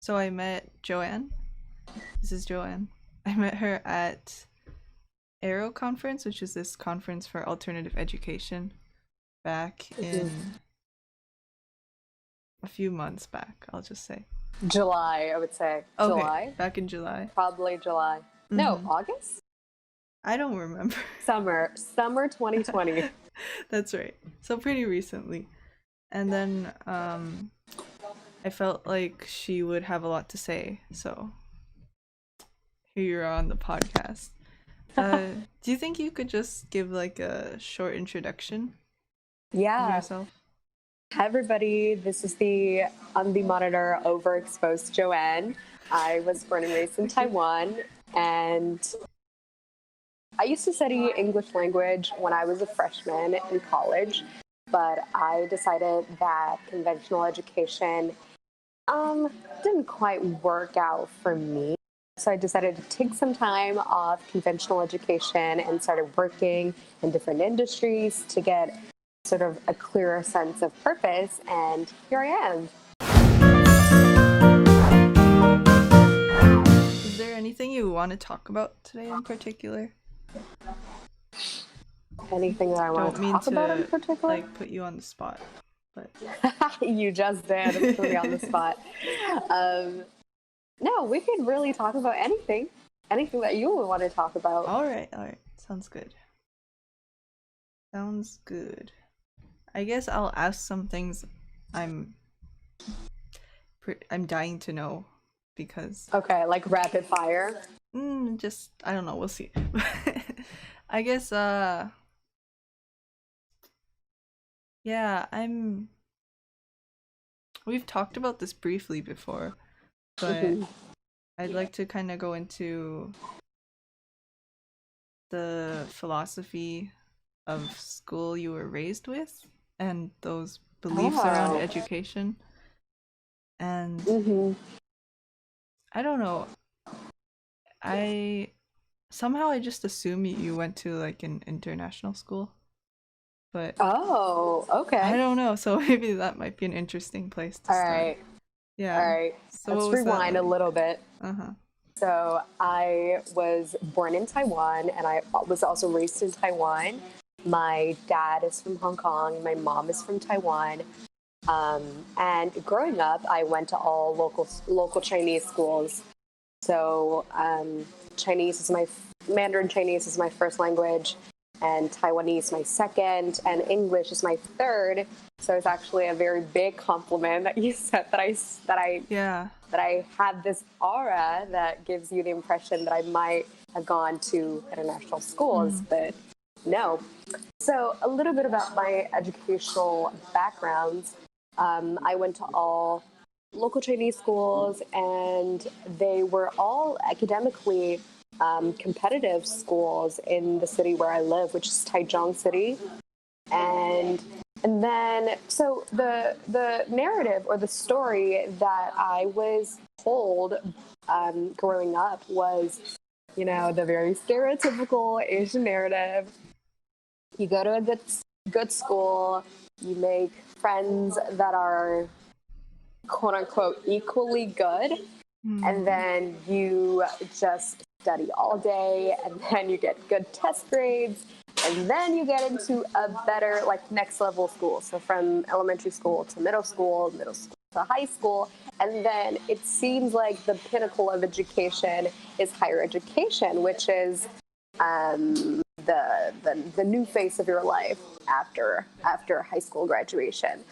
So I met Joanne. This is Joanne. I met her at Aero Conference, which is this conference for alternative education, back Mhm. in a few months back, I'll just say. July, I would say. Okay, July? back in July. Probably July. No, Mm-hmm. August? I don't remember. Summer 2020. That's right. So pretty recently. And then I felt like she would have a lot to say, so here you're on the podcast. Do you think you could just give like a short introduction of Yeah. yourself? Hi, everybody. This is the on the monitor overexposed Joanne. I was born and raised in Okay. Taiwan, and I used to study English language when I was a freshman in college, but I decided that conventional education didn't quite work out for me. So I decided to take some time off conventional education and started working in different industries to get sort of a clearer sense of purpose. And here I am. Is there anything you want to talk about today in particular? Anything that I want Don't to mean talk about in to particular? like put you on the spot, but You just did put me on the spot. Um, no, we could really talk about anything that you would want to talk about. all right. Sounds good. Sounds good. I guess I'll ask some things I'm I'm dying to know because Okay, like rapid fire. just I don't know, we'll see. I guess yeah, we've talked about this briefly before, but Hmm. I'd like to kind of go into the philosophy of school you were raised with and those beliefs around Oh. education. And Hmm. I don't know, I somehow I just assume you went to like an international school, but Oh, I okay. don't know, so maybe that might be an interesting place to All start. right. All Yeah. right. So what Let's was that rewind a like? little bit. Uh-huh. So I was born in Taiwan and I was also raised in Taiwan. My dad is from Hong Kong. My mom is from Taiwan. Um, and growing up, I went to all local Chinese schools. So Chinese is my Mandarin Chinese is my first language, and Taiwanese my second, and English is my third. So it's actually a very big compliment that you said that I Yeah. that I have this aura that gives you the impression that I might have gone to international schools, Mhm. but no. So a little bit about my educational background. I went to all local Chinese schools, and they were all academically competitive schools in the city where I live, which is Taichung City. And and then so the narrative or the story that I was told growing up was, the very stereotypical Asian narrative. You go to a good school, you make friends that are quote unquote equally good, and Mhm. then you just study all day, and then you get good test grades, and then you get into a better, like, next level school. So from elementary school to middle school to high school, and then it seems like the pinnacle of education is higher education, which is the new phase of your life after high school graduation.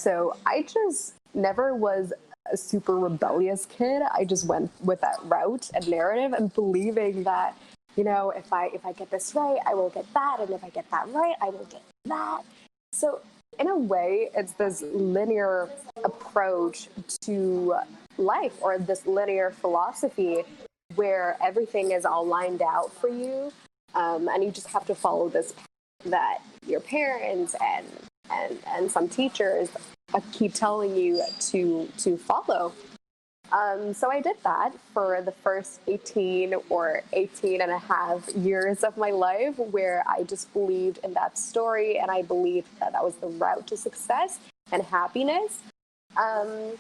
So I just never was a super rebellious kid. I just went with that route and narrative and believing that, if I get this right, I will get that, and if I get that right, I will get that. So in a way, it's this linear approach to life, or this linear philosophy where everything is all lined out for you, and you just have to follow this path that your parents and some teachers keep telling you to follow. So I did that for the first 18 or 18 and a half years of my life, where I just believed in that story, and I believed that that was the route to success and happiness. Um,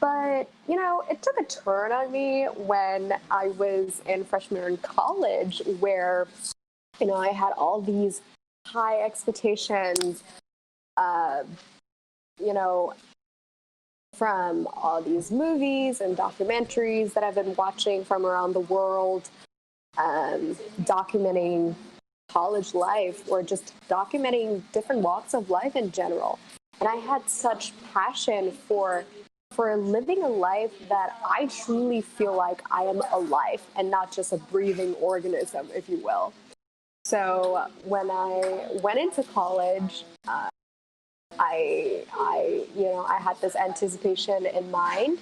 But, it took a turn on me when I was in freshman year in college, where, I had all these high expectations, uh, you know, from all these movies and documentaries that I've been watching from around the world, documenting college life or just documenting different walks of life in general. And I had such passion for living a life that I truly feel like I am alive and not just a breathing organism, if you will. So when I went into college, I had this anticipation in mind.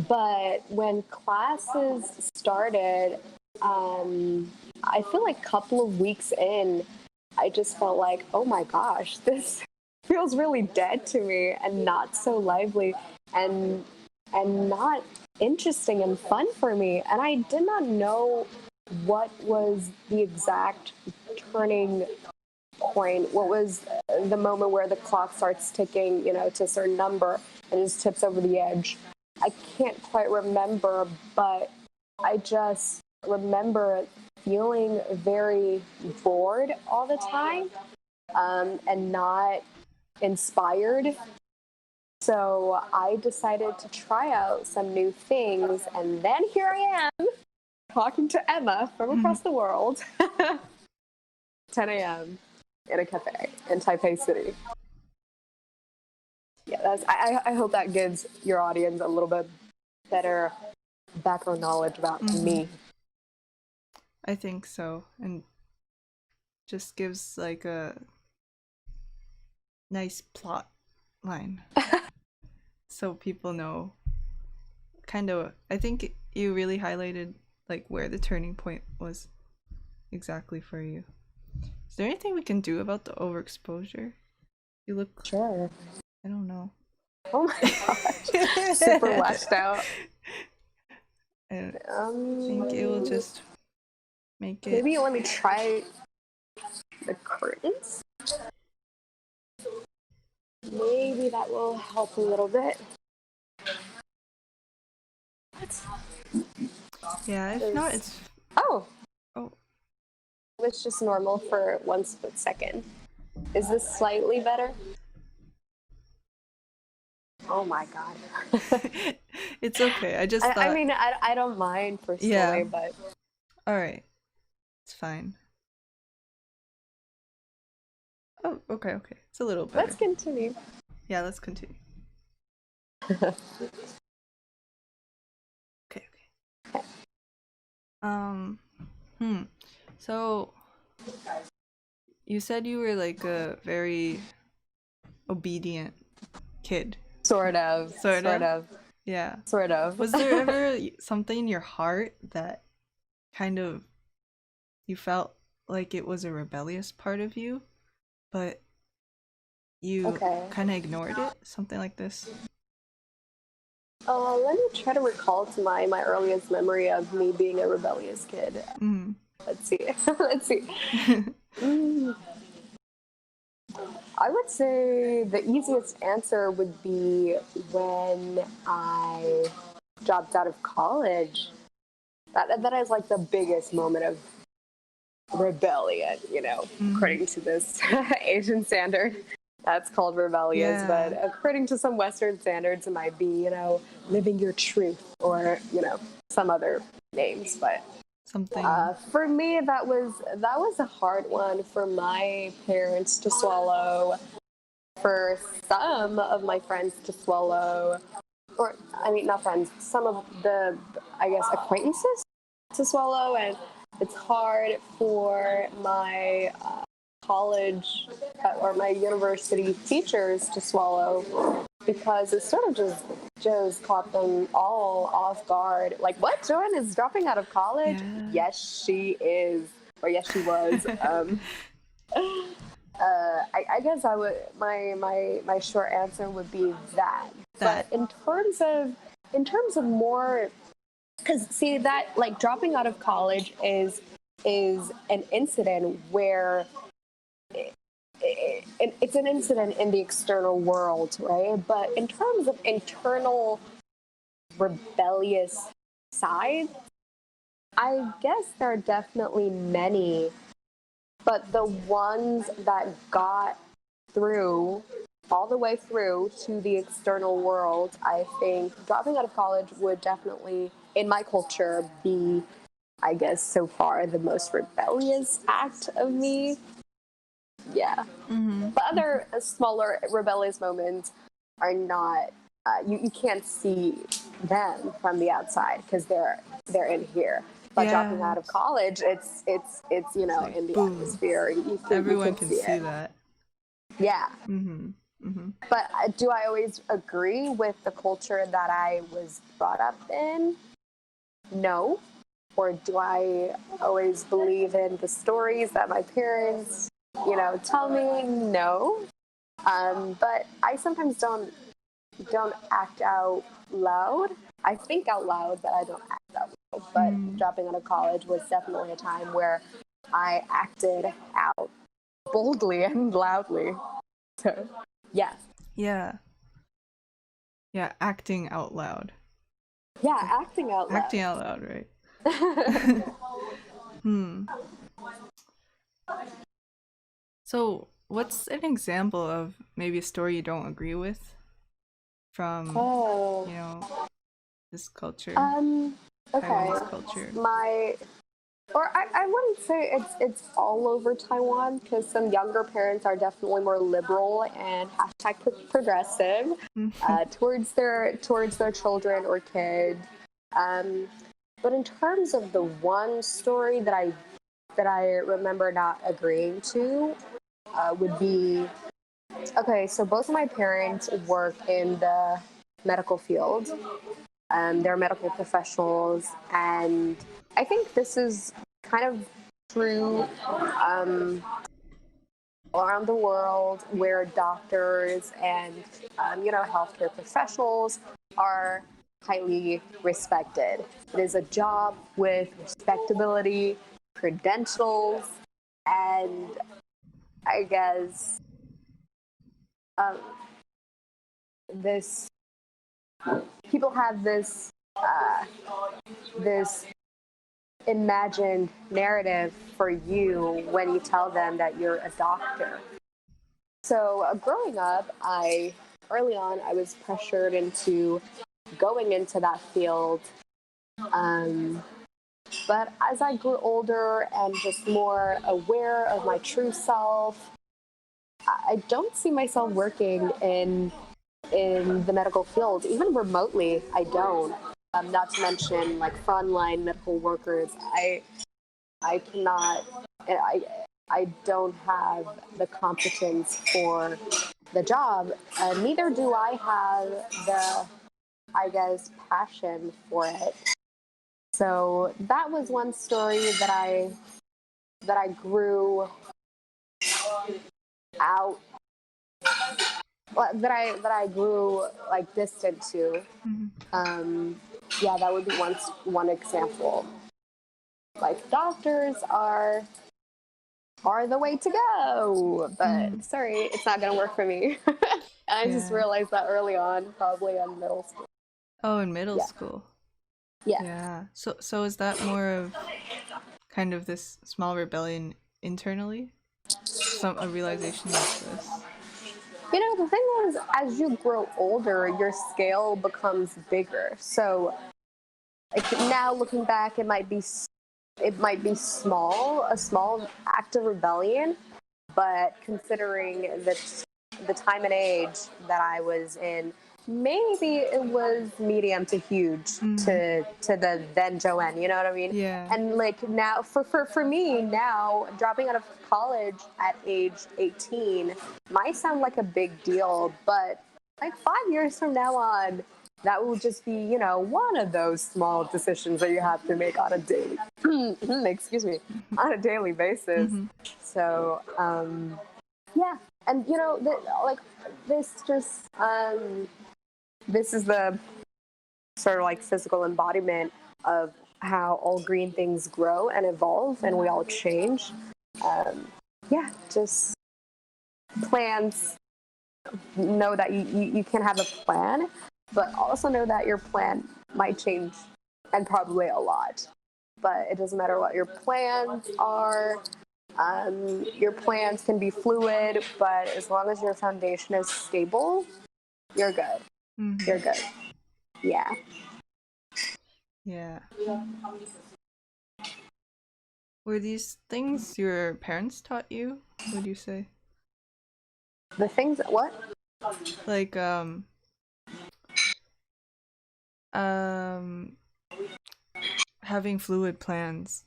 But when classes started, I feel like a couple of weeks in, I just felt like, oh my gosh, this feels really dead to me and not so lively and not interesting and fun for me. And I did not know what was the exact turning point. What was the moment where the clock starts ticking, to a certain number and just tips over the edge? I can't quite remember, but I just remember feeling very bored all the time, and not inspired. So I decided to try out some new things, and then here I am talking to Emma from across the world. 10 a.m. in a cafe in Taipei City. Yeah, I hope that gives your audience a little bit better background knowledge about me. I think so, and just gives like a nice plot line so people know kind of. I think you really highlighted like where the turning point was exactly for you. Is there anything we can do about the overexposure? You look... Sure. I don't know. Oh my gosh. Super washed out. And I think it will just make it... Maybe let me try the curtains. Maybe that will help a little bit. What? Yeah, if not, it's... Oh. Oh. It's just normal for 1 split second. Is this slightly better? Oh my god. It's okay. I just thought... I mean, I don't mind personally, but... Alright. It's fine. Oh, okay. It's a little better. Let's continue. Yeah, let's continue. Okay. So, you said you were like a very obedient kid. Sort of. Yeah. Sort of. Was there ever something in your heart that kind of you felt like it was a rebellious part of you, but you kind of ignored it? Something like this? Let me try to recall to my earliest memory of me being a rebellious kid. Let's see. I would say the easiest answer would be when I dropped out of college. That is like the biggest moment of rebellion, according to this Asian standard. That's called rebellious, but according to some Western standards, it might be, living your truth or, some other names. But something for me, that was a hard one for my parents to swallow, for some of my friends to swallow, or I mean, not friends, some of the, I guess, acquaintances to swallow, and it's hard for my college or my university teachers to swallow, because it sort of just caught them all off guard. Like, what? Joanne is dropping out of college? Yeah. Yes, she is, or yes, she was. I guess I would. My short answer would be that. But in terms of more, because see that like dropping out of college is an incident where it's an incident in the external world, right? But in terms of internal rebellious side, I guess there are definitely many, but the ones that got through all the way through to the external world, I think dropping out of college would definitely, in my culture, be, I guess, so far the most rebellious act of me. Yeah. But other smaller rebellious moments are not, you can't see them from the outside because they're in here. But dropping out of college, it's you know, like, in the boom. atmosphere. Everyone you can see see it. that. Yeah. But do I always agree with the culture that I was brought up in? No. Or do I always believe in the stories that my parents, you know, tell me? No. But I sometimes don't act out loud. I think out loud, but I don't act out loud. But dropping out of college was definitely a time where I acted out boldly and loudly. So, yeah. Yeah. Yeah, acting out loud. Yeah, acting out loud. Acting out loud, right? So, what's an example of maybe a story you don't agree with from, you know, this culture? Okay. Taiwanese culture. I wouldn't say it's all over Taiwan because some younger parents are definitely more liberal and hashtag progressive towards their children or kids. But in terms of the one story that I remember not agreeing to would be, okay, so both of my parents work in the medical field. They're medical professionals, and I think this is kind of true around the world where doctors and healthcare professionals are highly respected. It is a job with respectability, credentials, and I guess this people have this imagined narrative for you when you tell them that you're a doctor. So growing up, early on I was pressured into going into that field. But as I grew older and just more aware of my true self, I don't see myself working in the medical field, even remotely. I don't. Not to mention like frontline medical workers. I cannot. I don't have the competence for the job. Neither do I have the, I guess, passion for it. So that was one story that I grew out, that I grew like distant to. Yeah, that would be one example. Like doctors are the way to go, but sorry, it's not gonna work for me. I just realized that early on, probably in middle school. Oh, in middle school. Yeah. Yeah. So is that more of kind of this small rebellion internally? A realization like this? You know, the thing is, as you grow older, your scale becomes bigger. So, like now looking back, it might be a small act of rebellion, but considering the time and age that I was in, maybe it was medium to huge to the then Joanne, you know what I mean? Yeah. And like now for me now, dropping out of college at age 18 might sound like a big deal, but like 5 years from now on, that will just be, you know, one of those small decisions that you have to make on a daily excuse me, on a daily basis. So yeah, and you know, like this just this is the sort of like physical embodiment of how all green things grow and evolve, and we all change. Yeah, just plans. Know that you can have a plan, but also know that your plan might change, and probably a lot. But it doesn't matter what your plans are. Your plans can be fluid, but as long as your foundation is stable, you're good. Mhm. You're good. Yeah. Yeah. Were these things your parents taught you? Would you say? The things that what? Like um having fluid plans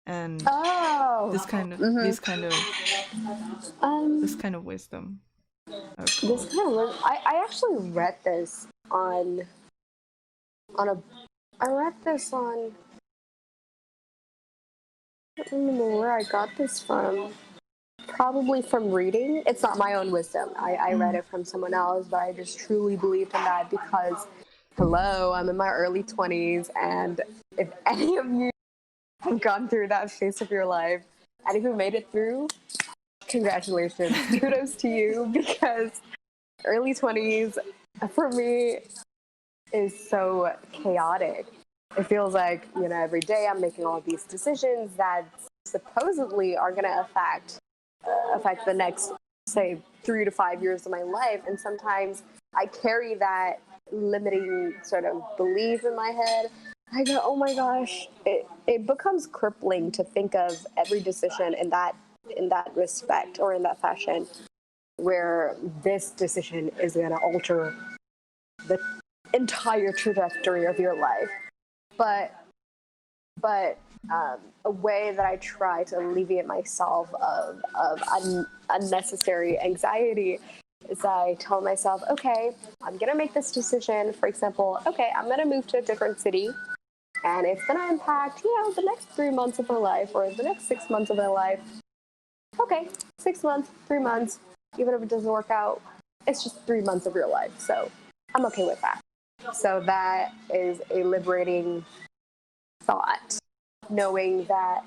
and Oh. this kind of Mm-hmm. this kind of wisdom. I would call This it. kind of I actually read this on a I read this on I don't remember where I got this from. Probably from reading. It's not my own wisdom. I read it from someone else, but I just truly believed in that because, hello, I'm in my early 20s, and if any of you have gone through that phase of your life, and if you made it through, congratulations. Kudos to you, because early 20s, for me, is so chaotic. It feels like, every day I'm making all these decisions that supposedly are going to affect the next, say, 3 to 5 years of my life. And sometimes I carry that limiting sort of belief in my head. I go, oh my gosh, it becomes crippling to think of every decision in that respect or in that fashion, where this decision is going to alter the entire trajectory of your life. But a way that I try to alleviate myself of unnecessary anxiety is I tell myself, okay, I'm gonna make this decision. For example, okay, I'm gonna move to a different city, and it's gonna impact, the next 3 months of my life or the next 6 months of my life. Okay, 6 months, 3 months, even if it doesn't work out, it's just 3 months of your life. So I'm okay with that. So that is a liberating thought, knowing that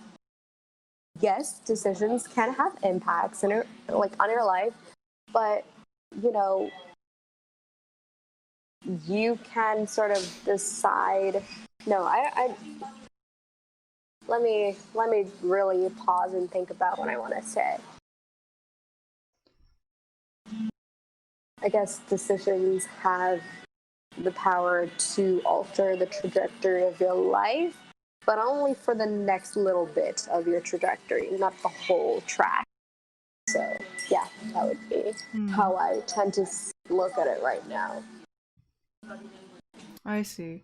yes, decisions can have impacts on your life, but you know you can sort of decide. No, I let me really pause and think about what I want to say. I guess decisions have the power to alter the trajectory of your life, but only for the next little bit of your trajectory, not the whole track. So, yeah, that would be how I tend to look at it right now. I see.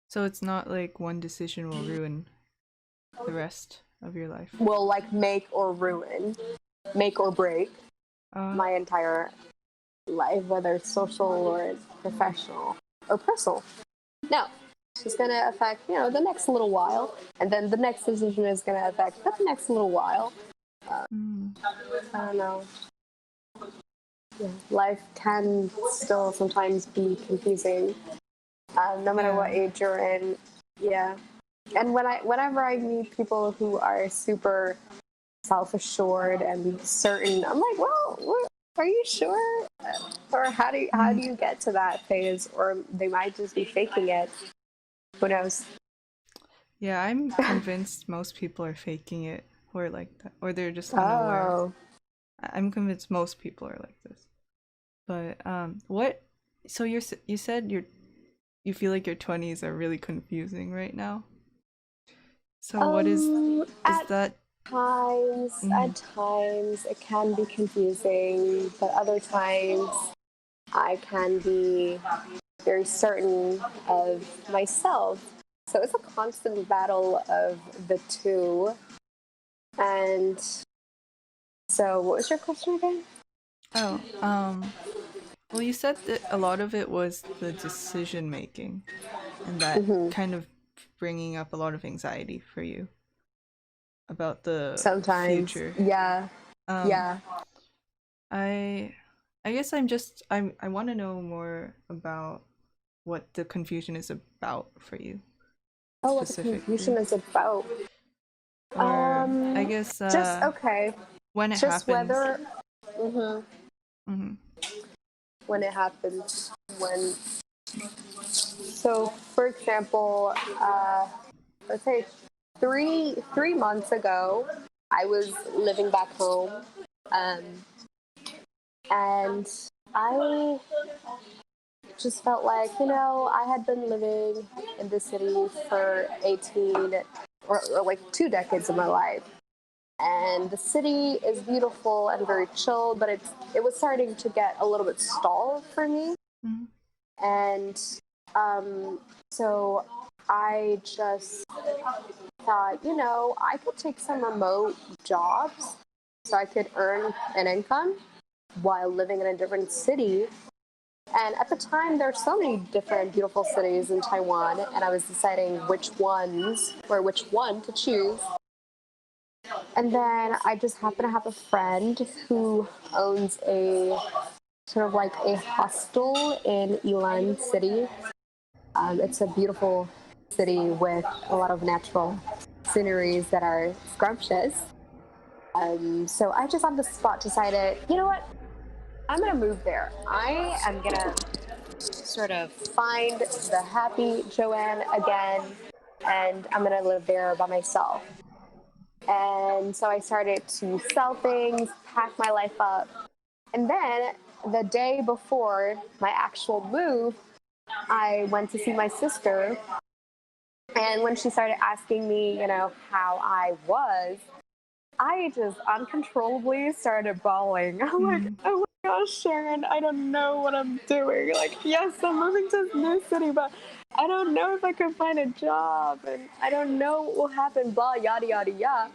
So it's not like one decision will ruin the rest of your life. Will like make or break my entire life, whether it's social or professional or personal. No, it's just going to affect, the next little while. And then the next decision is going to affect the next little while. I don't know. Yeah. Life can still sometimes be confusing, no matter what age you're in. Yeah. And whenever I meet people who are super self-assured and certain, I'm like, well, are you sure? Or how do you get to that phase? Or they might just be faking it. Who knows? Yeah, I'm convinced most people are faking it or like that, or they're just unaware. Oh. I'm convinced most people are like this. But what? So you said you feel like your 20s are really confusing right now. So what is At that? times it can be confusing, but other times I can be very certain of myself. So it's a constant battle of the two. And so, what was your question again? Oh, well, you said that a lot of it was the decision making, and that kind of bringing up a lot of anxiety for you about the Sometimes, future. yeah, Um, yeah. I guess I want to know more about what the confusion is about for you Oh, what the specifically, confusion is about? or I guess Just okay. when it Just happens. whether, when it happens, when. So for example, let's say 3 months ago, I was living back home, um, and I just felt like, I had been living in the city for 18 or like 2 decades of my life. And the city is beautiful and very chill, but it was starting to get a little bit stalled for me. Mm-hmm. And so I just thought, I could take some remote jobs so I could earn an income while living in a different city. And at the time, there are so many different beautiful cities in Taiwan, and I was deciding which one to choose. And then I just happen to have a friend who owns a sort of like a hostel in Ilan City. It's a beautiful city with a lot of natural sceneries that are scrumptious. So I just on the spot decided, you know what? I'm gonna move there. I am gonna sort of find the happy Joanne again, and I'm gonna live there by myself. And so I started to sell things, pack my life up. And then the day before my actual move, I went to see my sister. And when she started asking me, how I was, I just uncontrollably started bawling. I'm like, Mm-hmm. oh my gosh, Sharon, I don't know what I'm doing. Like, yes, I'm moving to this new city, but I don't know if I can find a job, and I don't know what will happen, blah, yada, yada, yada.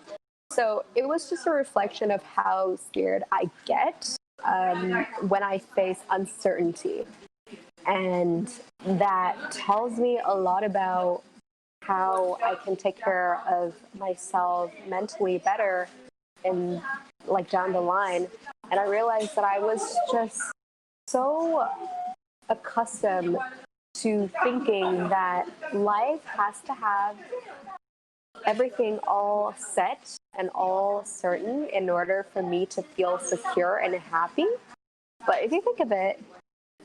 So it was just a reflection of how scared I get when I face uncertainty. And that tells me a lot about how I can take care of myself mentally better and like down the line. And I realized that I was just so accustomed to thinking that life has to have everything all set and all certain in order for me to feel secure and happy. But if you think of it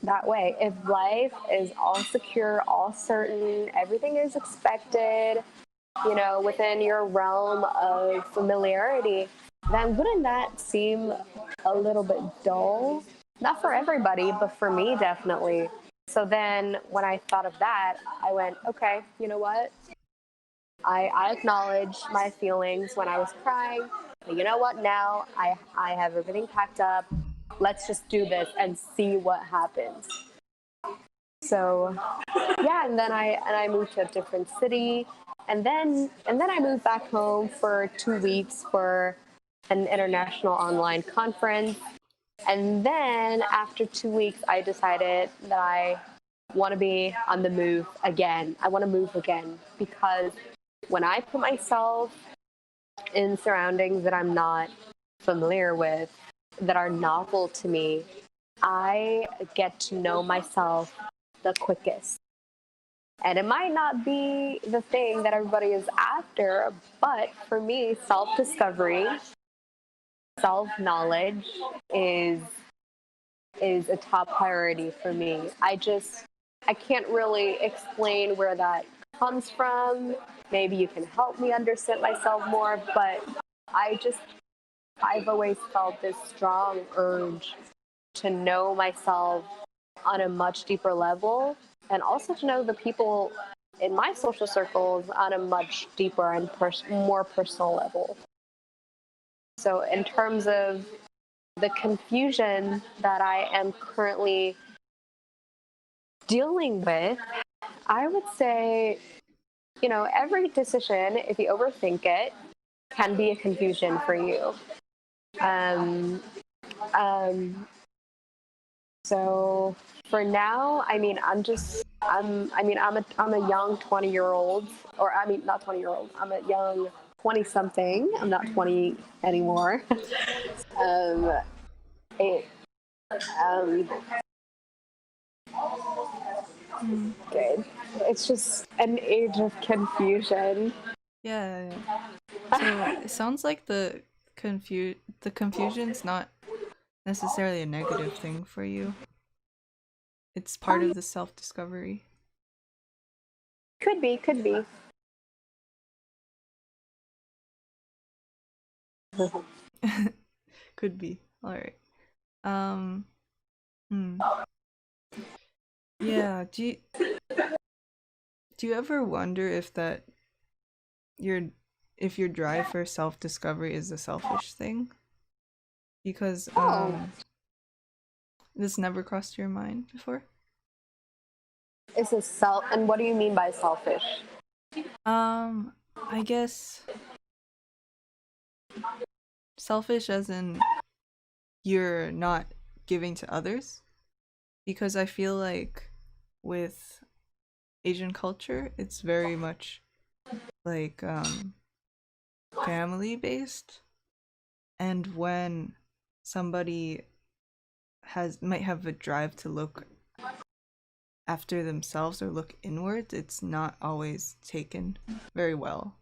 that way, if life is all secure, all certain, everything is expected, within your realm of familiarity, then wouldn't that seem a little bit dull? Not for everybody, but for me, definitely. So then when I thought of that, I went, okay, you know what? I acknowledge my feelings when I was crying. But you know what? Now I have everything packed up. Let's just do this and see what happens. So yeah, and then I moved to a different city, and then I moved back home for 2 weeks for an international online conference. And then after 2 weeks, I decided that I want to be on the move again. I want to move again because when I put myself in surroundings that I'm not familiar with, that are novel to me, I get to know myself the quickest. And it might not be the thing that everybody is after, but for me, self discovery, self knowledge is a top priority for me. I can't really explain where that comes from. Maybe you can help me understand myself more, but I've always felt this strong urge to know myself on a much deeper level, and also to know the people in my social circles on a much deeper and more personal level. So in terms of the confusion that I am currently dealing with, I would say, every decision, if you overthink it, can be a confusion for you. Um, um, so for now, I'm a young 20-year-old, or not 20-year-old. I'm a young 20-something. I'm not 20 anymore. um, it, um, good. It's just an age of confusion. Yeah, yeah. So it sounds like the confusion's not necessarily a negative thing for you. It's part Um, of the self-discovery. Could be, could be. Could be. All right. Um. Hmm. Yeah. Do you ever wonder your if your drive for self discovery is a selfish thing? Because Oh, this never crossed your mind before. it's a self. And what do you mean by selfish? I guess selfish as in you're not giving to others, because I feel like with Asian culture, it's very much like family based, and when somebody might have a drive to look after themselves or look inwards, it's not always taken very well.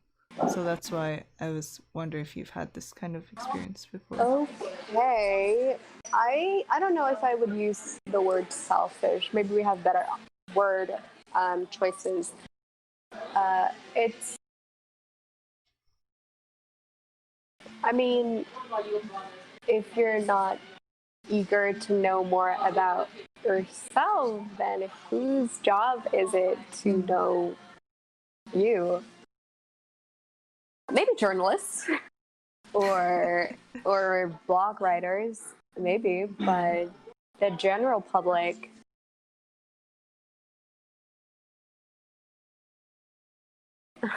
So that's why I was wondering if you've had this kind of experience before. Okay. I don't know if I would use the word selfish. Maybe we have better word choices. It's. I mean, if you're not eager to know more about yourself, then whose job is it to know you? Maybe journalists or blog writers, maybe, but the general public. I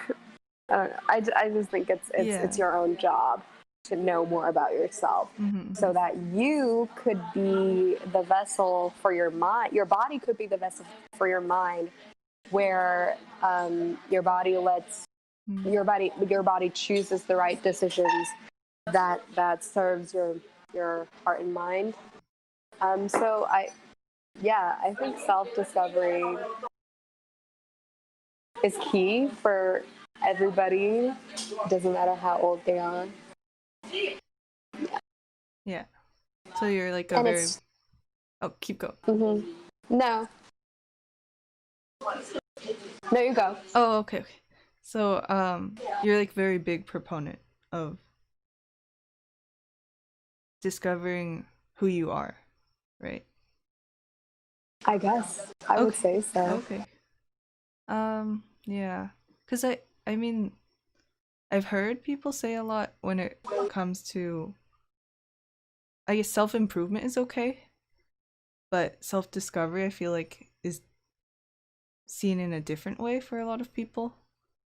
don't know. I just think it's Yeah. your own job to know more about yourself, so that you could be the vessel for your mind. Your body could be the vessel for your mind, where your body lets your body chooses the right decisions that serves your heart and mind. So I think self discovery is key for everybody. Doesn't matter how old they are. Yeah. So you're like a And very it's oh, keep going. no, no, you go. Oh, okay, okay. So you're like very big proponent of discovering who you are, right? I guess I would Okay. say so. Okay. Yeah. Cuz I mean, I've heard people say a lot when it comes to, I guess, self-improvement is okay, but self-discovery I feel like is seen in a different way for a lot of people,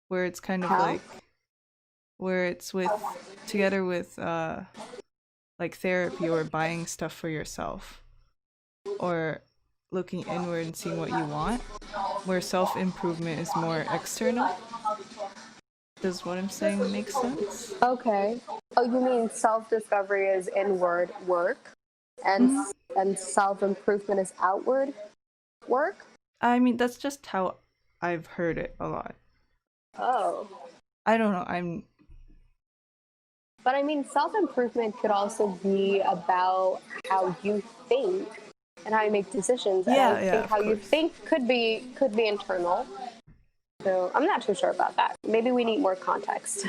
where it's kind of How? like where it's with together with like therapy or buying stuff for yourself or looking inward and seeing what you want, where self-improvement is more external. Does what I'm saying make sense? Okay. Oh, you mean self-discovery is inward work, and Hmm. and self-improvement is outward work? I mean, that's just how I've heard it a lot. Oh. I don't know. I'm But I mean, self-improvement could also be about how you think and how you make decisions. And I yeah, think of how you course. think could be internal. So I'm not too sure about that. Maybe we need more context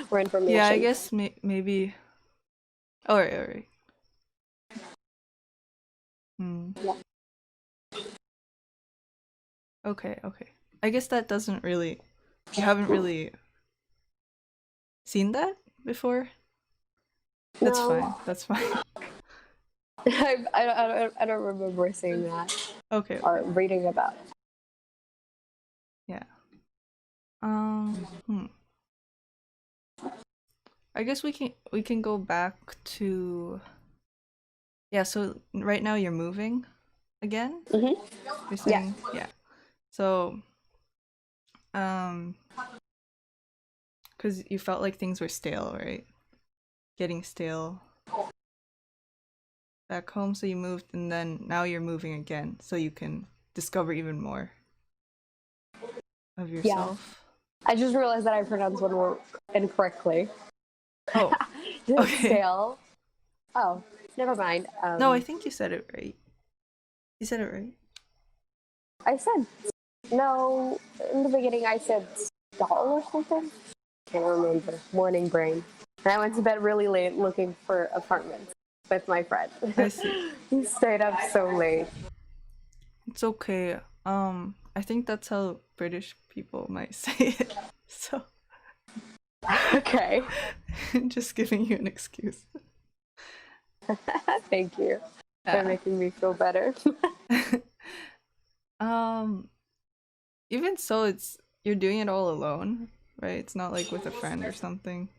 or Yeah, I information. guess maybe. All right, all right. Hmm. Yeah. Okay, okay. I guess that doesn't really. You haven't really seen that before. That's fine. No, That's fine. I don't remember seeing that Okay, or okay. reading about it. Yeah. Hmm. I guess we can go back to, yeah, so right now you're moving again? You're Yeah. saying? Yeah. So um cuz you felt like things were stale, right? Getting stale back home, so you moved and then now you're moving again so you can discover even more of Yeah. yourself. I just realized that I pronounced one word incorrectly. Oh, okay. Stale. Oh, never mind. No, I think you said it right. You said it right. I said No, in the beginning I said stall or something. Can't remember. Morning brain. And I went to bed really late looking for apartments with my friend. I see. We stayed up so late. It's okay. I think that's how British people might say it. So Okay. just giving you an excuse. Thank you for Yeah. making me feel better. um Even so, it's you're doing it all alone, right? It's not like with a friend or something.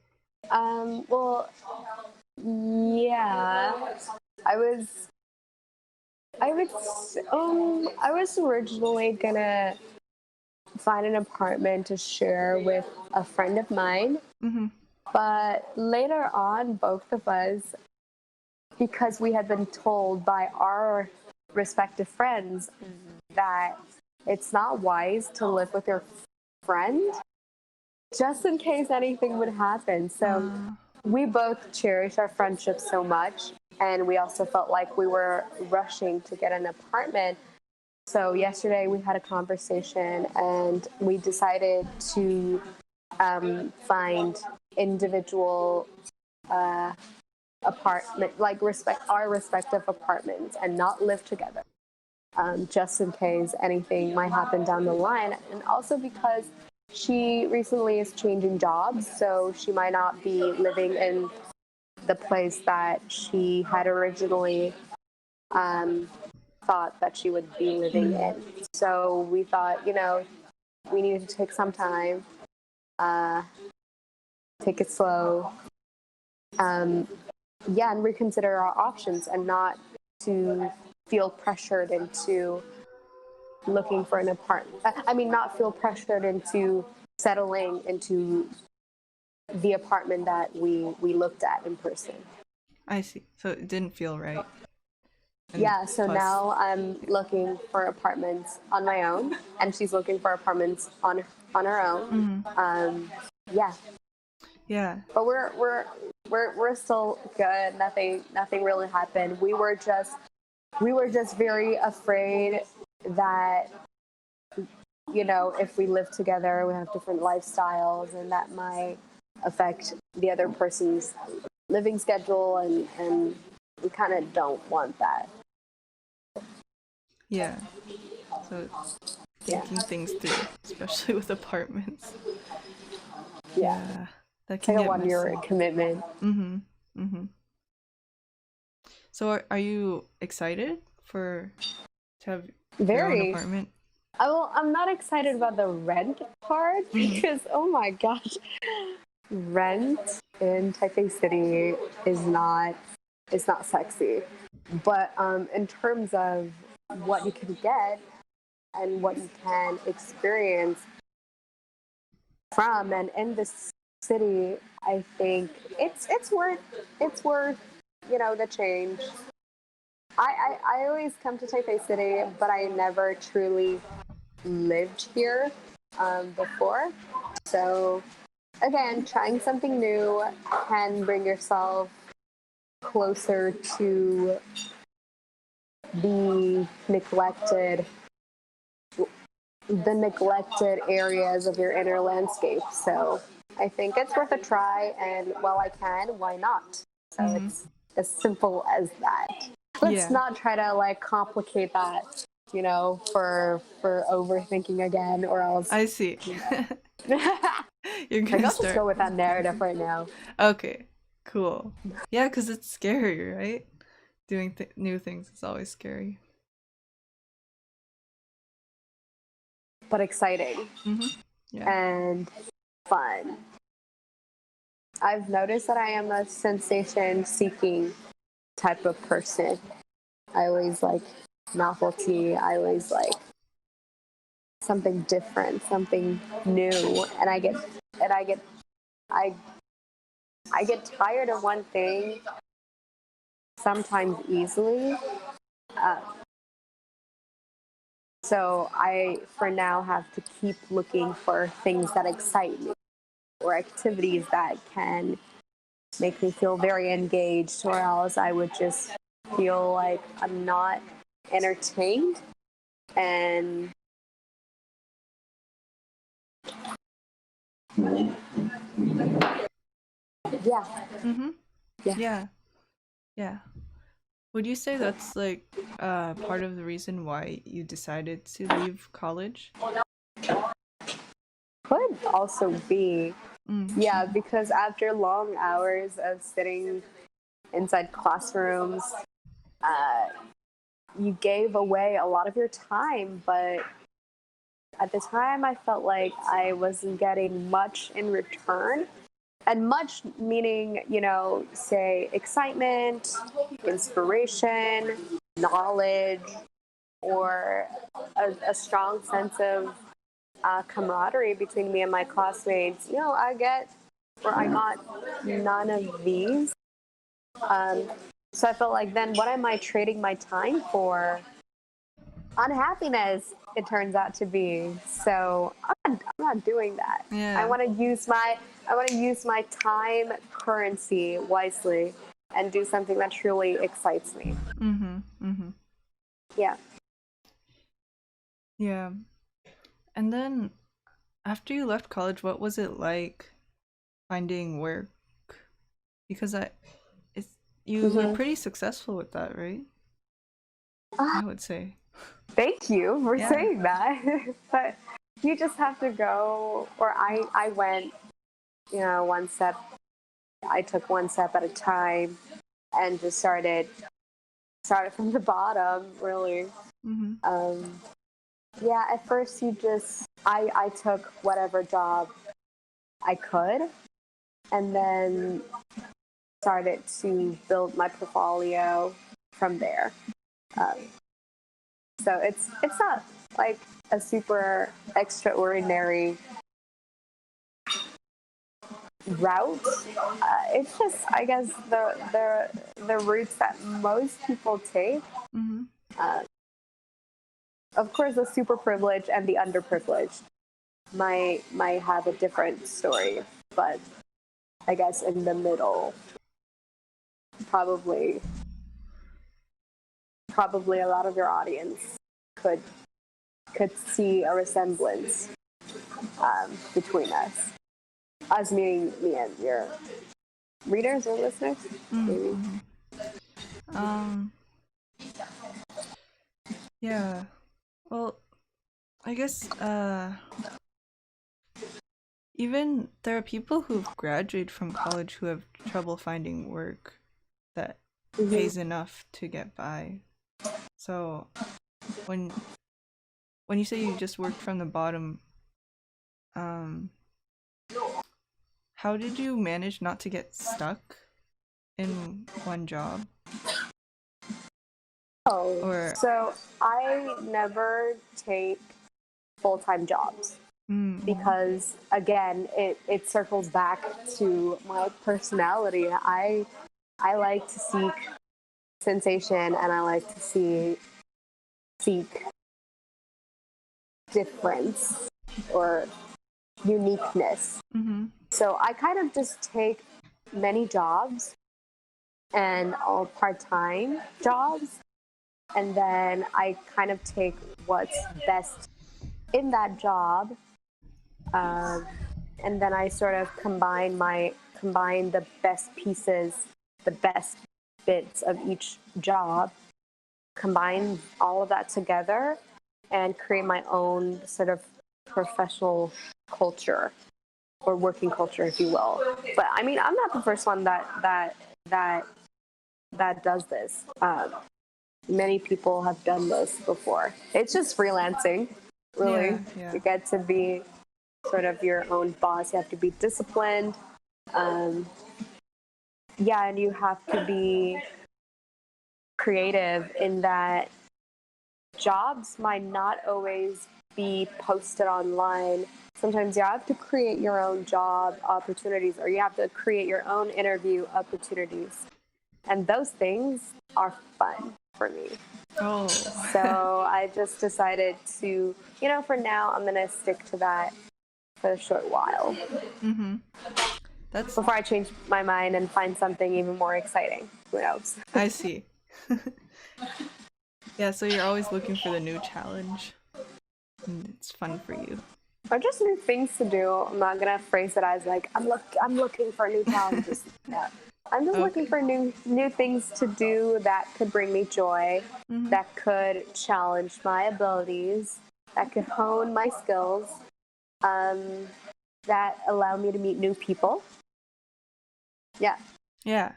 Well, yeah. I was I was originally gonna find an apartment to share with a friend of mine, Mm-hmm. but later on, both of us, because we had been told by our respective friends that it's not wise to live with your friend just in case anything would happen. So we both cherish our friendship so much, and we also felt like we were rushing to get an apartment. So yesterday we had a conversation and we decided to find individual apartment, like respect our respective apartments, and not live together, just in case anything might happen down the line. And also because she recently is changing jobs, so she might not be living in the place that she had originally thought that she would be living in. So we thought, we needed to take some time, take it slow, and reconsider our options and not to feel pressured into looking for an apartment. I mean, not feel pressured into settling into the apartment that we looked at in person. I see. So it didn't feel right. And Yeah, so plus, now I'm looking for apartments on my own, and she's looking for apartments on her own. Yeah, yeah. but we're still good. Nothing really happened. We were just very afraid that if we live together, we have different lifestyles, and that might affect the other person's living schedule, and we kind of don't want that. Yeah. So Yeah, thinking things through, especially with apartments. yeah. Yeah. That It's can like a get 1 year messy. commitment. Mm-hmm. Mm-hmm. So are you excited to have your own Very. apartment? I'm not excited about the rent part Mm-hmm. because, oh my gosh, rent in Taipei City is not sexy. But in terms of what you can get and what you can experience from and in this city, I think it's worth the change. I always come to Taipei City, but I never truly lived here before. So again, trying something new can bring yourself closer to the neglected areas of your inner landscape. So I think it's worth a try, and while I can, why not? So Mm-hmm. it's as simple as that. Let's Yeah. not try to complicate that, for overthinking again, or else I see. You're like gonna I'll just start go with that narrative thinking. right now. Okay. Cool. Yeah, because it's scary, right? Doing new things is always scary. But exciting Mm-hmm. Yeah. and fun. I've noticed that I am a sensation seeking type of person. I always like novelty. I always like something different, something new. And I I get tired of one thing sometimes easily. Uh, so I, for now, have to keep looking for things that excite me or activities that can make me feel very engaged, or else I would just feel like I'm not entertained. And Yeah. Mm-hmm. Yeah. Yeah. Yeah. Would you say that's like part of the reason why you decided to leave college? Could also be. Yeah, Mm-hmm. because after long hours of sitting inside classrooms, uh, you gave away a lot of your time, but at the time I felt like I wasn't getting much in return. And much meaning, say excitement, inspiration, knowledge, or a strong sense of camaraderie between me and my classmates. I got none of these. Um, so I felt like, then what am I trading my time for? Unhappiness, it turns out to be. So I'm not doing that. I Yeah. want to use my time currency wisely and do something that truly excites me. Mm-hmm. Mm-hmm. Yeah. Yeah. And then after you left college, what was it like finding work? Because it's you were Mm-hmm. pretty successful with that, right? I would say. Thank you for Yeah. saying that. But you just have to go, or I went, one step. I took one step at a time and just started from the bottom, really. Mm-hmm. Um, yeah, at first I took whatever job I could, and then started to build my portfolio from there. Um, so it's not like a super extraordinary route. It's just, I guess, the routes that most people take. Mm-hmm. Uh, of course, the super privileged and the underprivileged might have a different story, but I guess in the middle, probably probably a lot of your audience could see a resemblance between us. Us meaning me and your readers or listeners, maybe. Mm-hmm. Um. Yeah. Well, I guess even there are people who've graduated from college who have trouble finding work that pays Mm-hmm. enough to get by. So when you say you just worked from the bottom, um, how did you manage not to get stuck in one job? Oh, Or so I never take full-time jobs mm-hmm. because, again, it circles back to my personality. I like to seek sensation, and I like to seek difference or uniqueness. Mm-hmm. So I kind of just take many jobs and all part-time jobs, and then I kind of take what's best in that job, um, and then I sort of combine the best pieces, the best bits of each job, combine all of that together, and create my own sort of professional culture or working culture, if you will. But I mean, I'm not the first one that does this. Many people have done this before. It's just freelancing, really. Yeah, yeah. You get to be sort of your own boss. You have to be disciplined. Um, yeah, and you have to be creative in that jobs might not always be posted online. Sometimes you have to create your own job opportunities, or you have to create your own interview opportunities. And those things are fun for me. Oh. So I just decided to, for now, I'm going to stick to that for a short while Mm-hmm. That's before I change my mind and find something even more exciting. Who knows? I see. Yeah, so you're always looking for the new challenge. And it's fun for you. or just new things to do. I'm not gonna phrase it as like I'm looking for new challenges. Yeah. I'm just looking for new things to do that could bring me joy, that could challenge my abilities, that could hone my skills, that allow me to meet new people. Yeah. Yeah.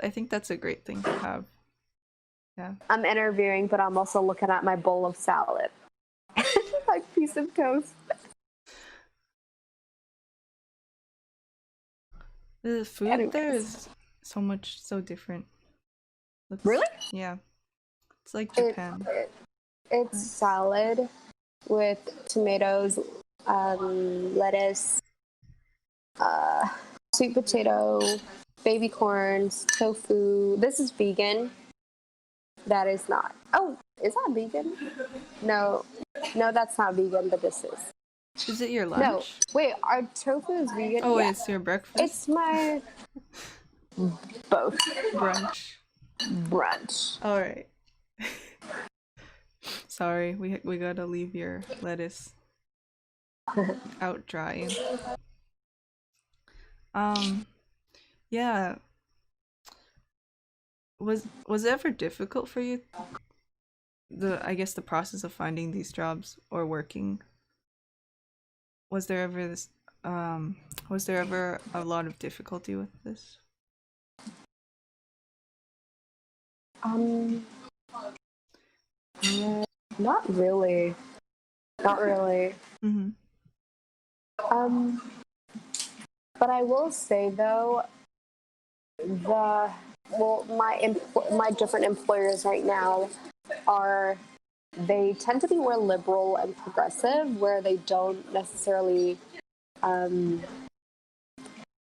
I think that's a great thing to have. Yeah. I'm interviewing, but I'm also looking at my bowl of salad. Like piece of toast. The food there is so different. Really? Yeah. It's like Japan. It's salad with tomatoes, lettuce, sweet potato, baby corns, tofu. This is vegan. That is not. Oh, is that vegan? No, that's not vegan, but this is. Is it your lunch? No, wait, our tofu is vegan? Oh, yeah. It's your breakfast? It's my... both. Brunch. All right. Sorry, we gotta leave your lettuce out drying. Yeah. Was it ever difficult for you? I guess the process of finding these jobs or working. Was there ever a lot of difficulty with this? Yeah, not really. Not really. But I will say though, my different employers right now they tend to be more liberal and progressive, where they don't necessarily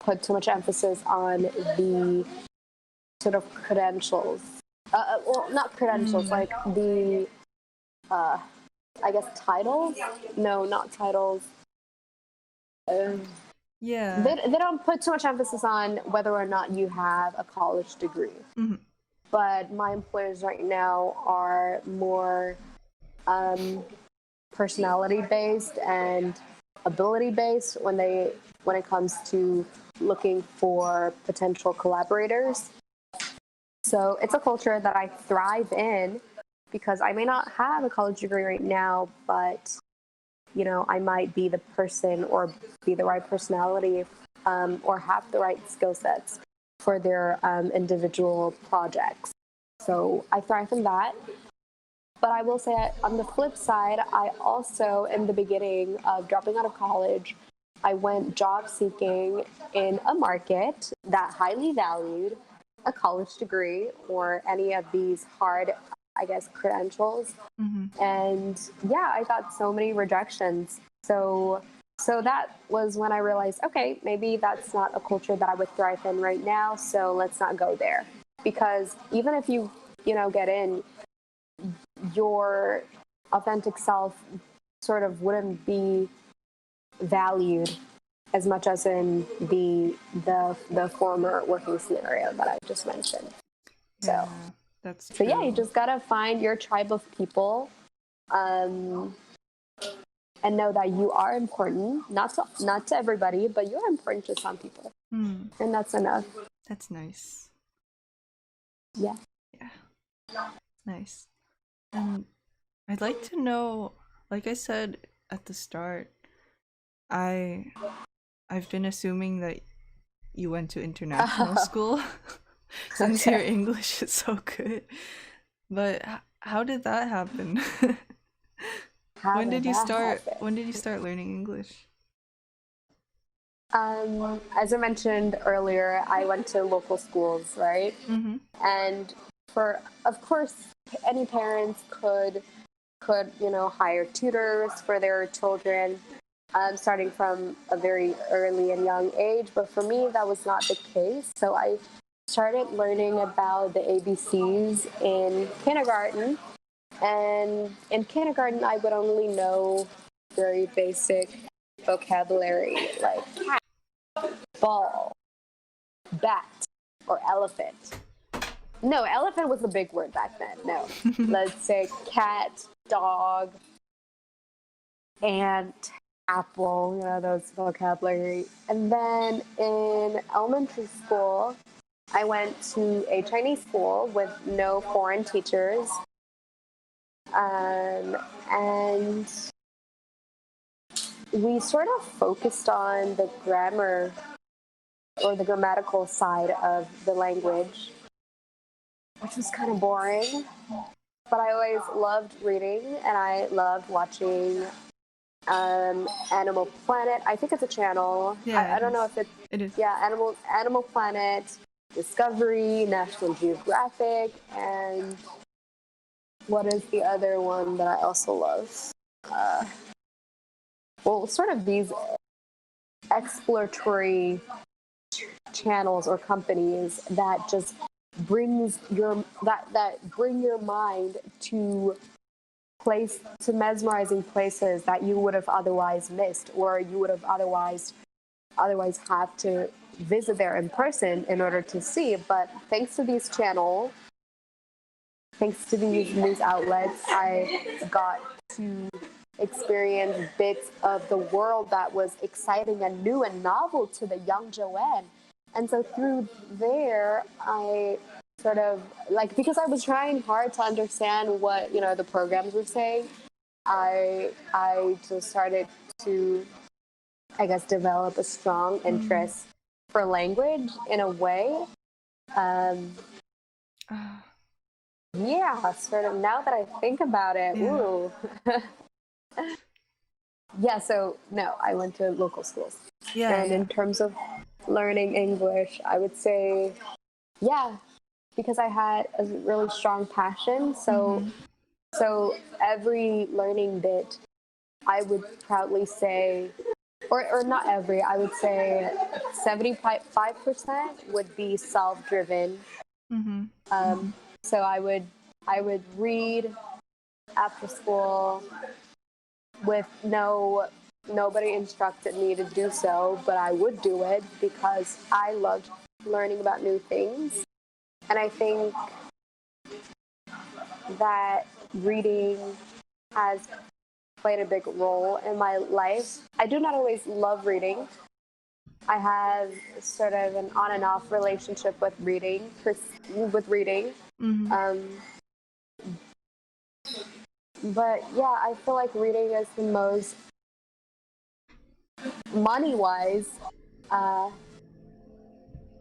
put too much emphasis on the sort of credentials. Well, not credentials, like the, I guess, titles? No, not titles. Yeah. They don't put too much emphasis on whether or not you have a college degree. But my employers right now are more personality based and ability based when it comes to looking for potential collaborators. So it's a culture that I thrive in because I may not have a college degree right now, but I might be the person or be the right personality or have the right skill sets for their individual projects. So I thrive in that. But I will say, on the flip side, I also, in the beginning of dropping out of college, I went job seeking in a market that highly valued a college degree or any of these hard, I guess, credentials. And yeah, I got so many rejections. So that was when I realized, okay, maybe that's not a culture that I would thrive in right now. So let's not go there. Because even if you get in, your authentic self sort of wouldn't be valued as much as in the former working scenario that I just mentioned. Yeah, so that's true. So yeah, you just gotta find your tribe of people, and know that you are important. Not to everybody, but you're important to some people, and that's enough. That's nice. Yeah. Nice. And I'd like to know, like I said at the start, I've been assuming that you went to international school since your English is so good. But how did that happen? When did you start learning English? As I mentioned earlier, I went to local schools, right? And of course, any parents could hire tutors for their children, starting from a very early and young age. But for me, that was not the case. So I started learning about the ABCs in kindergarten. And in kindergarten, I would only know very basic vocabulary like cat, ball, bat, or elephant. No, elephant was a big word back then. No. Let's say cat, dog, and apple, those vocabulary. And then in elementary school, I went to a Chinese school with no foreign teachers. And we sort of focused on the grammar or the grammatical side of the language, which was kind of boring. But I always loved reading, and I loved watching Animal Planet. I think it's a channel. Yeah, I don't know if it's... It is. Yeah, Animal Planet, Discovery, National Geographic, and what is the other one that I also love? Well, sort of these exploratory channels or companies that just bring your mind to mesmerizing places that you would have otherwise missed, or you would have otherwise have to visit there in person in order to see. But thanks to these channels, thanks to these news outlets, I got to experience bits of the world that was exciting and new and novel to the young Joanne. And so through there, I sort of, because I was trying hard to understand what, the programs were saying, I just started to, I guess, develop a strong interest for language in a way. Yeah, sort of, now that I think about it, ooh. Yeah, so no, I went to local schools. And in terms of learning English, I would say, yeah, because I had a really strong passion. So every learning bit, I would proudly say, or not every, I would say 75% would be self-driven. So I would read after school with nobody instructed me to do so, but I would do it because I loved learning about new things. And I think that reading has played a big role in my life. I do not always love reading. I have sort of an on and off relationship with reading. But yeah, I feel like reading is the most money-wise,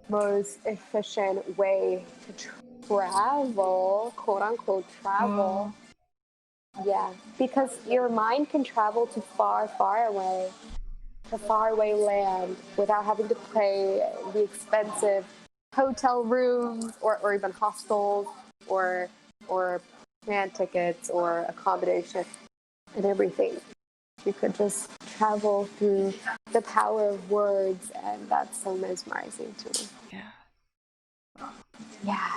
most efficient way to travel, quote unquote travel. Yeah, because your mind can travel to faraway land without having to pay the expensive hotel rooms or even hostels or plane tickets or accommodation and everything. You could just travel through the power of words, and that's so mesmerizing to me. Yeah.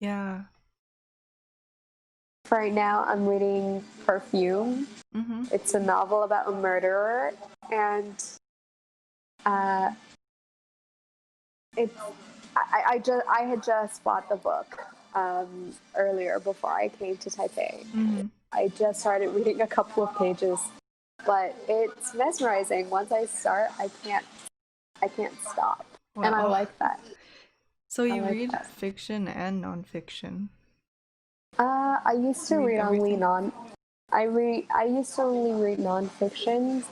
Yeah. For right now, I'm reading Perfume. It's a novel about a murderer, and I had just bought the book earlier before I came to Taipei. I just started reading a couple of pages, but it's mesmerizing. Once I start, I can't stop, and I like that. So you read fiction and nonfiction? I used to read only I used to only read nonfiction,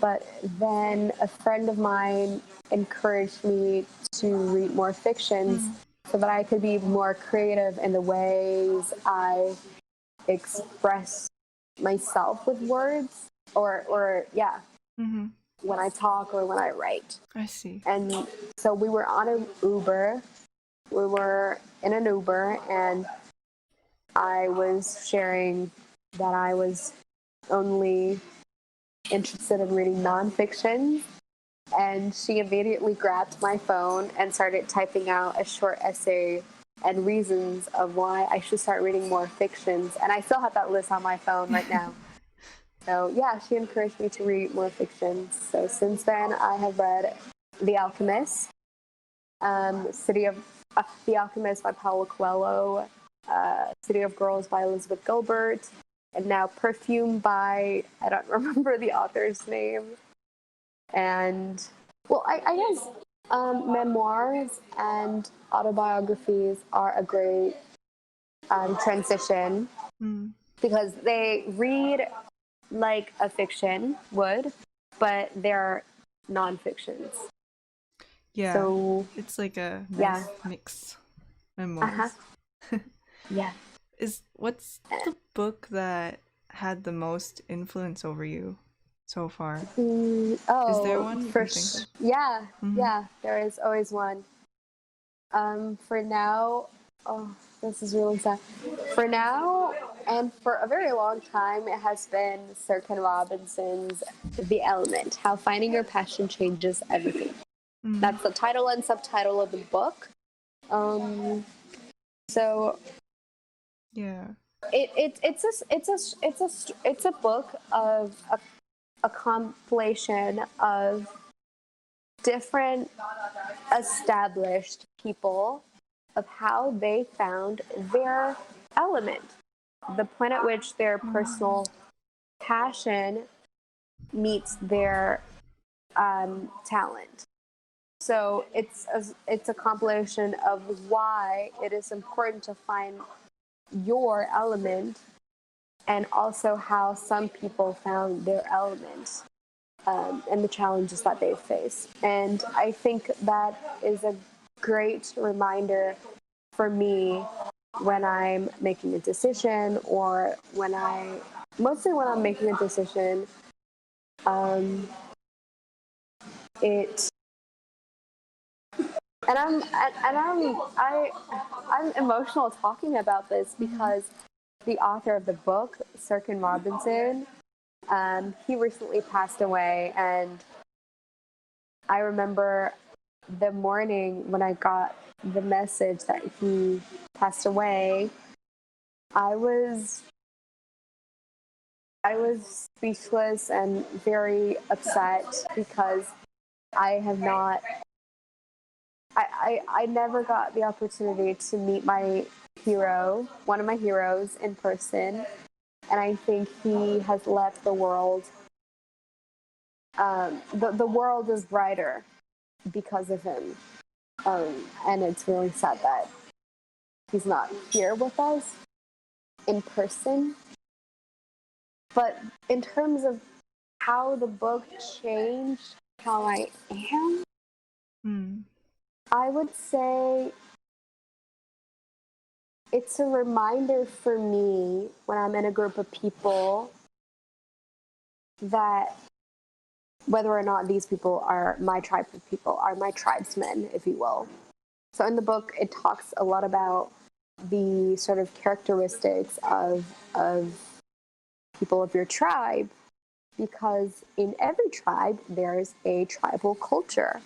but then a friend of mine encouraged me to read more fictions so that I could be more creative in the ways I express myself with words, or when I talk or when I write. I see. And so we were on an Uber. We were in an Uber, and I was sharing that I was only interested in reading nonfiction, and she immediately grabbed my phone and started typing out a short essay and reasons of why I should start reading more fictions. And I still have that list on my phone right now. So yeah, she encouraged me to read more fiction. So since then, I have read The Alchemist, The Alchemist by Paulo Coelho, City of Girls by Elizabeth Gilbert, and now Perfume by, I don't remember the author's name. And, well, I guess memoirs and autobiographies are a great transition because they read like a fiction would, but they're nonfictions. Yeah. So it's like a nice mix. Memoirs. Yeah. What's the book that had the most influence over you so far? Is there one you can think of? Yeah, there is always one. For now, this is really sad. For now, and for a very long time, it has been Sir Ken Robinson's The Element, How Finding Your Passion Changes Everything. That's the title and subtitle of the book. So yeah, it's a book of a compilation of different established people of how they found their element, the point at which their personal passion meets their talent. So it's a compilation of why it is important to find your element, and also how some people found their element, and the challenges that they face. And I think that is a great reminder for me when I'm making a decision, or mostly when I'm making a decision, it and I'm emotional talking about this because the author of the book, Sir Ken Robinson, he recently passed away, and I remember the morning when I got the message that he passed away, I was speechless and very upset because I have not I never got the opportunity to meet my hero, one of my heroes, in person. And I think he has left the world. The world is brighter because of him. And it's really sad that he's not here with us in person. But in terms of how the book changed how I am, I would say it's a reminder for me when I'm in a group of people that whether or not these people are my tribe of people, are my tribesmen, if you will. So in the book, it talks a lot about the sort of characteristics of people of your tribe, because in every tribe, there's a tribal culture.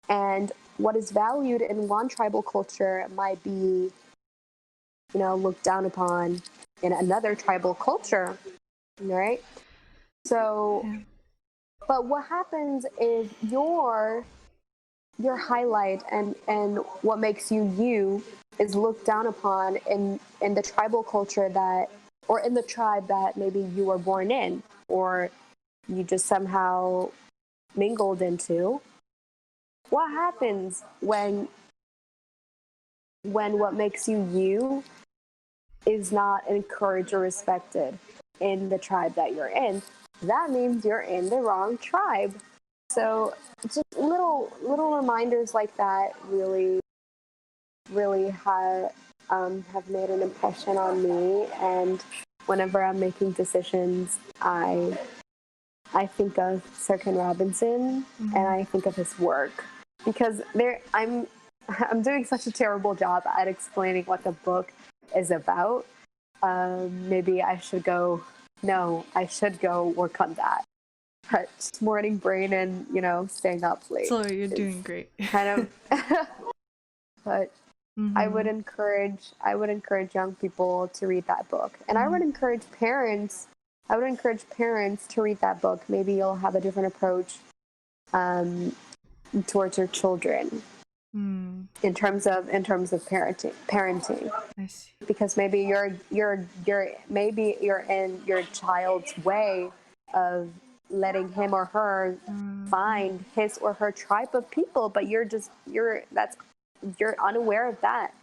And what is valued in one tribal culture might be, looked down upon in another tribal culture, right? So, but what happens is your highlight and what makes you is looked down upon in the tribal culture that, or in the tribe that maybe you were born in, or you just somehow mingled into. What happens when what makes you is not encouraged or respected in the tribe that you're in? That means you're in the wrong tribe. So just little reminders like that really have made an impression on me. And whenever I'm making decisions, I think of Sir Ken Robinson, and I think of his work, because I'm doing such a terrible job at explaining what the book is about. Maybe I should go work on that. But morning brain and staying up late. So you're doing great. Kind of. But I would encourage young people to read that book, and I would encourage parents to read that book. Maybe you'll have a different approach towards your children. Hmm. in terms of parenting. I see. Because maybe you're in your child's way of letting him or her find his or her tribe of people, but you're unaware of that.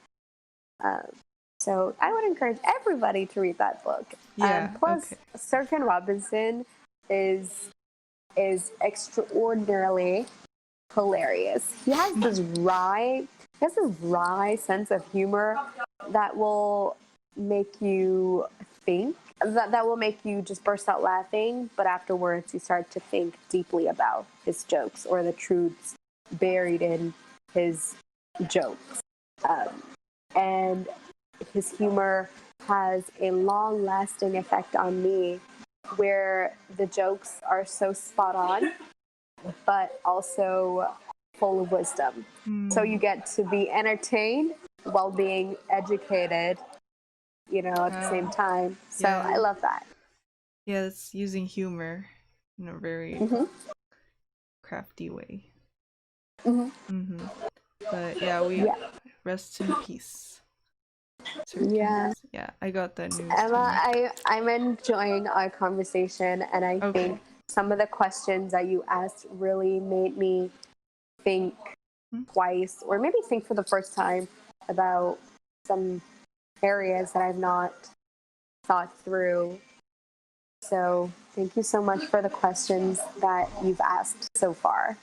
So I would encourage everybody to read that book. Yeah. Plus, Okay. Sir Ken Robinson is extraordinarily hilarious. He has this wry sense of humor that will make you think, that will make you just burst out laughing, but afterwards you start to think deeply about his jokes or the truths buried in his jokes. And his humor has a long-lasting effect on me, where the jokes are so spot on, but also full of wisdom. So you get to be entertained while being educated, at the same time. So yeah. I love that. Yeah, it's using humor in a very crafty way. But yeah, rest in peace. Yeah. Yeah, I got that news. Emma, I'm enjoying our conversation, and I think some of the questions that you asked really made me think twice, or maybe think for the first time, about some areas that I've not thought through. So thank you so much for the questions that you've asked so far.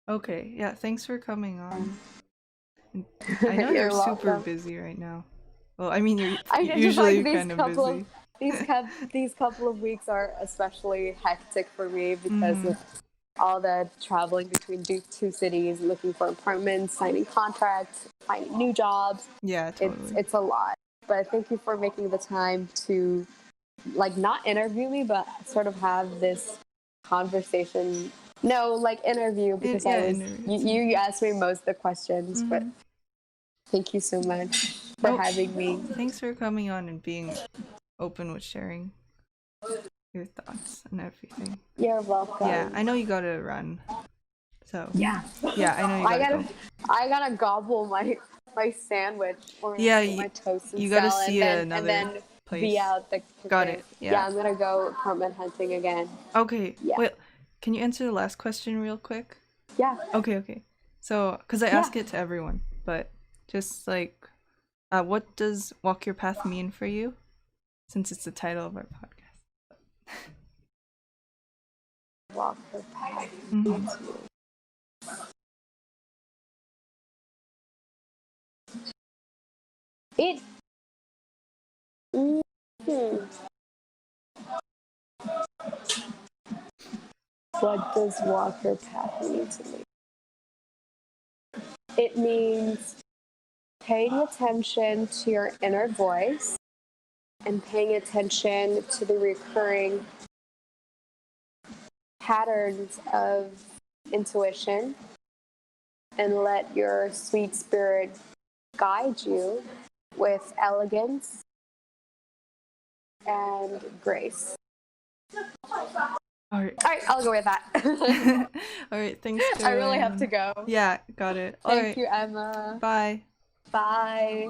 Okay, yeah, thanks for coming on. I know you're super busy right now. Well, I mean, you're usually kind of busy. These couple of weeks are especially hectic for me because of all the traveling between two cities, looking for apartments, signing contracts, finding new jobs. Yeah, totally. It's a lot. But thank you for making the time to, not interview me, but sort of have this conversation. No, interview, because you asked me most of the questions, but thank you so much for having me. Thanks for coming on and being open with sharing your thoughts and everything. You're welcome. Yeah, I know you gotta run. So yeah, I know you gotta go. I gotta gobble my sandwich, or my toast and you gotta salad, see and another then place. be out the Got it. Yeah, I'm gonna go apartment hunting again. Okay. Yeah. Wait, can you answer the last question real quick? Yeah. Okay. So, because I ask it to everyone, but just what does walk your path mean for you? Since it's the title of our podcast. Walk your path. It. What does walk your path mean to me? It means paying attention to your inner voice and paying attention to the recurring patterns of intuition, and let your sweet spirit guide you with elegance and grace. All right, I'll go with that. All right, thanks, Joanne. I really have to go. Yeah, got it. Thank you, Emma. Bye. Bye.